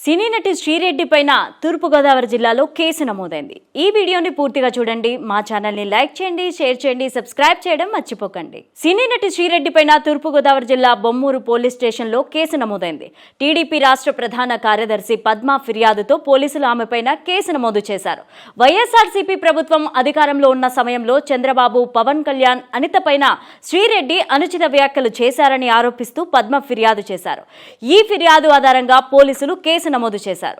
సినీ నటి శ్రీరెడ్డి పైన తూర్పుగోదావరి జిల్లాలో కేసు నమోదైంది. ఈ వీడియోని పూర్తిగా చూడండి. మా ఛానల్ని లైక్ చేయండి, షేర్ చేయండి, సబ్స్క్రైబ్ చేయడం మర్చిపోకండి. సినీ నటి శ్రీరెడ్డి పైన తూర్పుగోదావరి జిల్లా బొమ్మూరు పోలీస్ స్టేషన్లో కేసు నమోదైంది. టీడీపీ రాష్ట్ర ప్రధాన కార్యదర్శి పద్మ ఫిర్యాదుతో పోలీసులు ఆమెపైన కేసు నమోదు చేశారు. వైఎస్ఆర్సీపీ ప్రభుత్వం అధికారంలో ఉన్న సమయంలో చంద్రబాబు, పవన్ కళ్యాణ్, అనిత పైన శ్రీరెడ్డి అనుచిత వ్యాఖ్యలు చేశారని ఆరోపిస్తూ పద్మ ఫిర్యాదు చేశారు. ఈ ఫిర్యాదు ఆధారంగా పోలీసులు కేసు నమోదు చేశారు.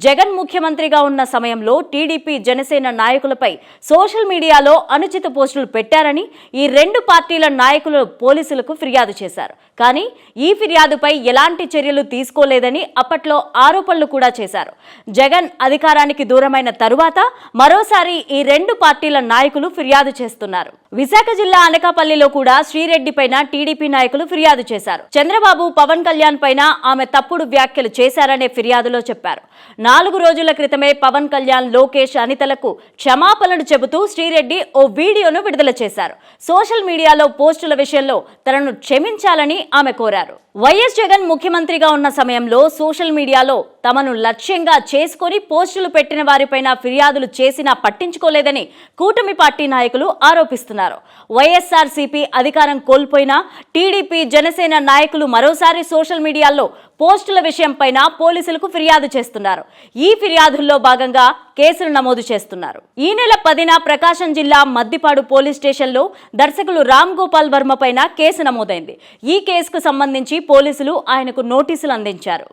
జగన్ ముఖ్యమంత్రిగా ఉన్న సమయంలో టీడీపీ, జనసేన నాయకులపై సోషల్ మీడియాలో అనుచిత పోస్టులు పెట్టారని ఈ రెండు పార్టీల నాయకులు పోలీసులకు ఫిర్యాదు చేశారు. కానీ ఈ ఫిర్యాదుపై ఎలాంటి చర్యలు తీసుకోలేదని అప్పట్లో ఆరోపణలు కూడా చేశారు. జగన్ అధికారానికి దూరమైన తరువాత మరోసారి ఈ రెండు పార్టీల నాయకులు ఫిర్యాదు చేస్తున్నారు. విశాఖ జిల్లా అనకాపల్లిలో కూడా శ్రీరెడ్డి పైన టీడీపీ నాయకులు ఫిర్యాదు చేశారు. చంద్రబాబు, పవన్ కళ్యాణ్ పైన ఆమె తప్పుడు వ్యాఖ్యలు చేశారనే ఫిర్యాదులో చెప్పారు. 4 రోజుల క్రితమే పవన్ కళ్యాణ్, లోకేష్, అనితలకు క్షమాపణలు చెబుతూ శ్రీరెడ్డి ఓ వీడియోను విడుదల చేశారు. సోషల్ మీడియాలో పోస్టుల విషయంలో తనను క్షమించాలని ఆమె కోరారు. వైఎస్ జగన్ ముఖ్యమంత్రిగా ఉన్న సమయంలో సోషల్ మీడియాలో తమను లక్ష్యంగా చేసుకుని పోస్టులు పెట్టిన వారిపైన ఫిర్యాదులు చేసినా పట్టించుకోలేదని కూటమి పార్టీ నాయకులు ఆరోపిస్తున్నారు. వైఎస్ఆర్సీపీ అధికారం కోల్పోయినా టీడీపీ, జనసేన నాయకులు మరోసారి సోషల్ మీడియాలో పోస్టుల విషయంపైన పోలీసులకు ఫిర్యాదు చేస్తున్నారు. ఈ ఫిర్యాదుల్లో భాగంగా కేసులు నమోదు చేస్తున్నారు. ఈ నెల 10న ప్రకాశం జిల్లా మద్దిపాడు పోలీస్ స్టేషన్లో దర్శకులు రామ్ గోపాల్ వర్మ పైన కేసు నమోదైంది. ఈ కేసుకు సంబంధించి పోలీసులు ఆయనకు నోటీసులు అందించారు.